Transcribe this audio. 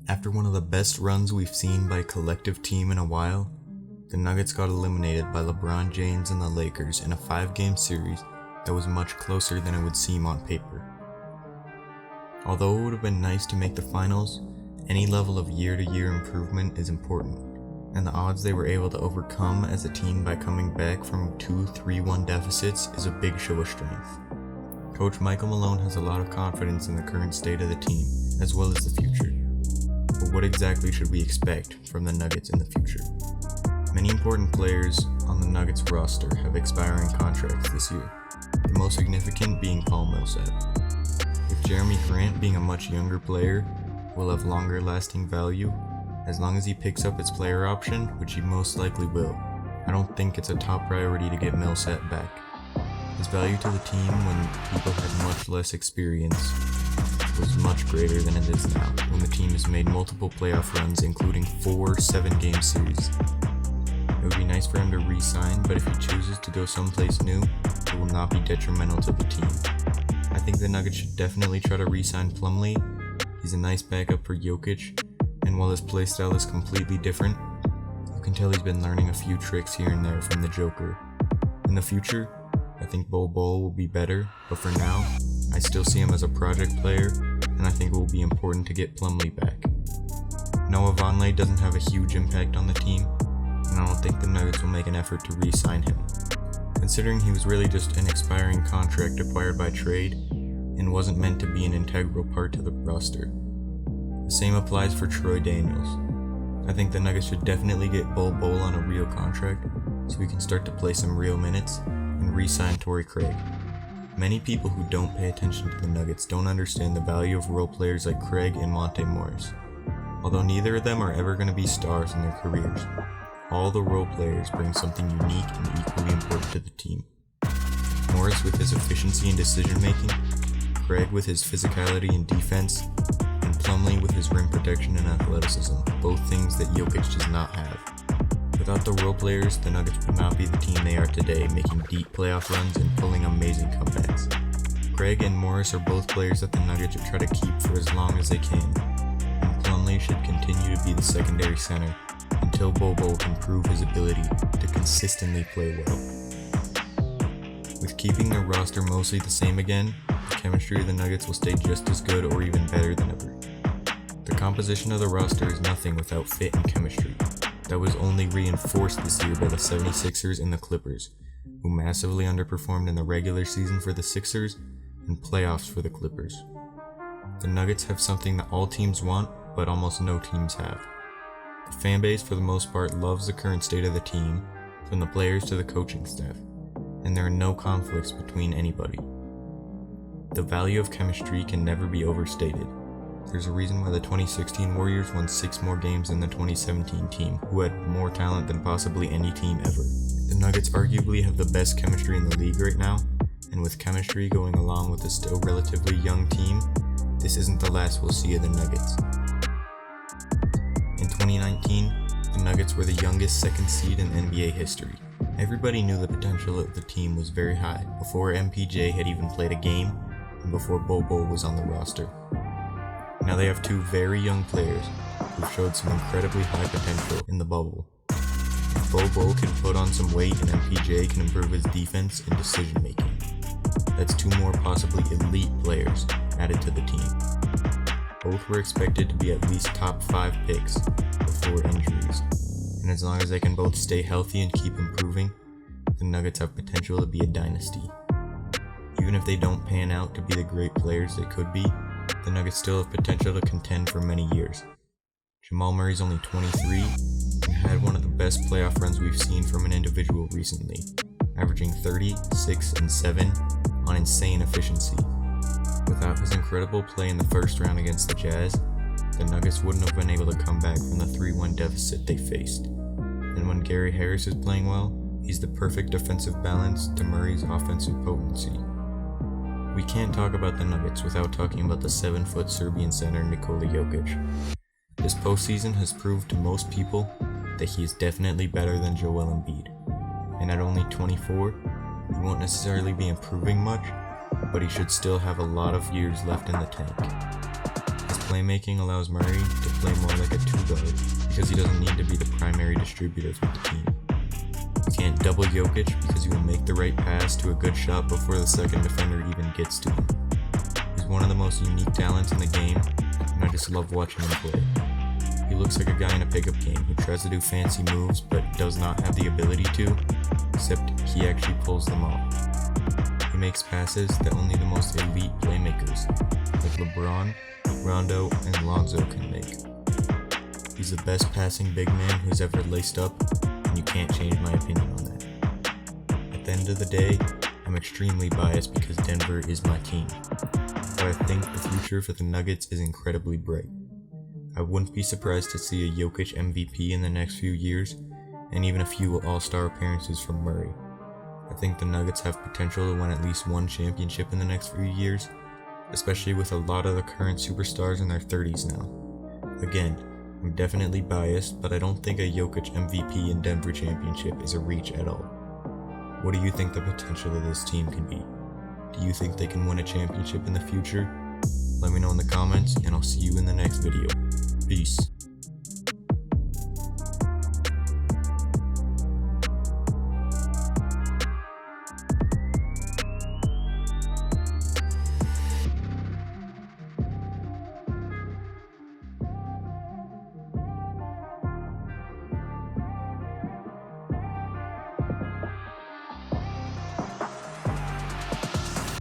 After one of the best runs we've seen by a collective team in a while, the Nuggets got eliminated by LeBron James and the Lakers in a 5-game series that was much closer than it would seem on paper. Although it would have been nice to make the finals, any level of year-to-year improvement is important, and the odds they were able to overcome as a team by coming back from 2 3-1 deficits is a big show of strength. Coach Michael Malone has a lot of confidence in the current state of the team, as well as the future. But what exactly should we expect from the Nuggets in the future? Many important players on the Nuggets roster have expiring contracts this year, the most significant being Paul Millsap. With Jeremy Grant being a much younger player, will have longer lasting value, as long as he picks up his player option, which he most likely will. I don't think it's a top priority to get Millsap back. His value to the team when people had much less experience was much greater than it is now, when the team has made multiple playoff runs, including 4 7-game series. It would be nice for him to re-sign, but if he chooses to go someplace new, it will not be detrimental to the team. I think the Nuggets should definitely try to re-sign Plumlee. He's a nice backup for Jokic, and while his playstyle is completely different, you can tell he's been learning a few tricks here and there from the Joker. In the future, I think Bol Bol will be better, but for now, I still see him as a project player, and I think it will be important to get Plumlee back. Noah Vonleh doesn't have a huge impact on the team, and I don't think the Nuggets will make an effort to re-sign him, considering he was really just an expiring contract acquired by trade and wasn't meant to be an integral part to the roster. The same applies for Troy Daniels. I think the Nuggets should definitely get Bol Bol on a real contract so we can start to play some real minutes and re-sign Torrey Craig. Many people who don't pay attention to the Nuggets don't understand the value of role players like Craig and Monte Morris. Although neither of them are ever going to be stars in their careers, all the role players bring something unique and equally important to the team. Morris with his efficiency and decision making, Craig with his physicality and defense, and Plumlee with his rim protection and athleticism, both things that Jokic does not have. Without the role players, the Nuggets would not be the team they are today, making deep playoff runs and pulling amazing comebacks. Craig and Morris are both players that the Nuggets should try to keep for as long as they can, and Plumlee should continue to be the secondary center until Bol Bol can prove his ability to consistently play well. With keeping their roster mostly the same again, the chemistry of the Nuggets will stay just as good or even better than ever. The composition of the roster is nothing without fit and chemistry. That was only reinforced this year by the 76ers and the Clippers, who massively underperformed in the regular season for the Sixers and playoffs for the Clippers. The Nuggets have something that all teams want, but almost no teams have. The fanbase for the most part loves the current state of the team, from the players to the coaching staff, and there are no conflicts between anybody. The value of chemistry can never be overstated. There's a reason why the 2016 Warriors won 6 more games than the 2017 team, who had more talent than possibly any team ever. The Nuggets arguably have the best chemistry in the league right now, and with chemistry going along with a still relatively young team, this isn't the last we'll see of the Nuggets. In 2019, the Nuggets were the youngest second seed in NBA history. Everybody knew the potential of the team was very high before MPJ had even played a game and before Bol Bol was on the roster. Now they have 2 very young players who showed some incredibly high potential in the bubble. If Bol Bol can put on some weight and MPJ can improve his defense and decision making, that's 2 more possibly elite players added to the team. Both were expected to be at least top 5 picks before injuries, and as long as they can both stay healthy and keep improving, the Nuggets have potential to be a dynasty. Even if they don't pan out to be the great players they could be, the Nuggets still have potential to contend for many years. Jamal Murray's only 23 and had one of the best playoff runs we've seen from an individual recently, averaging 30, 6, and 7 on insane efficiency. Without his incredible play in the first round against the Jazz, the Nuggets wouldn't have been able to come back from the 3-1 deficit they faced. And when Gary Harris is playing well, he's the perfect defensive balance to Murray's offensive potency. We can't talk about the Nuggets without talking about the 7-foot Serbian center Nikola Jokic. This postseason has proved to most people that he is definitely better than Joel Embiid. And at only 24, he won't necessarily be improving much, but he should still have a lot of years left in the tank. His playmaking allows Murray to play more like a two-guard because he doesn't need to be the primary distributor for the team. You can't double Jokic because he will make the right pass to a good shot before the second defender even gets to him. He's one of the most unique talents in the game, and I just love watching him play. He looks like a guy in a pickup game who tries to do fancy moves but does not have the ability to, except he actually pulls them off. He makes passes that only the most elite playmakers, like LeBron, Rondo, and Lonzo can make. He's the best passing big man who's ever laced up, and you can't change my opinion on that. At the end of the day, I'm extremely biased because Denver is my team, but I think the future for the Nuggets is incredibly bright. I wouldn't be surprised to see a Jokic MVP in the next few years, and even a few All-Star appearances from Murray. I think the Nuggets have potential to win at least one championship in the next few years, especially with a lot of the current superstars in their 30s now. Again, I'm definitely biased, but I don't think a Jokic MVP and Denver championship is a reach at all. What do you think the potential of this team can be? Do you think they can win a championship in the future? Let me know in the comments, and I'll see you in the next video. Peace.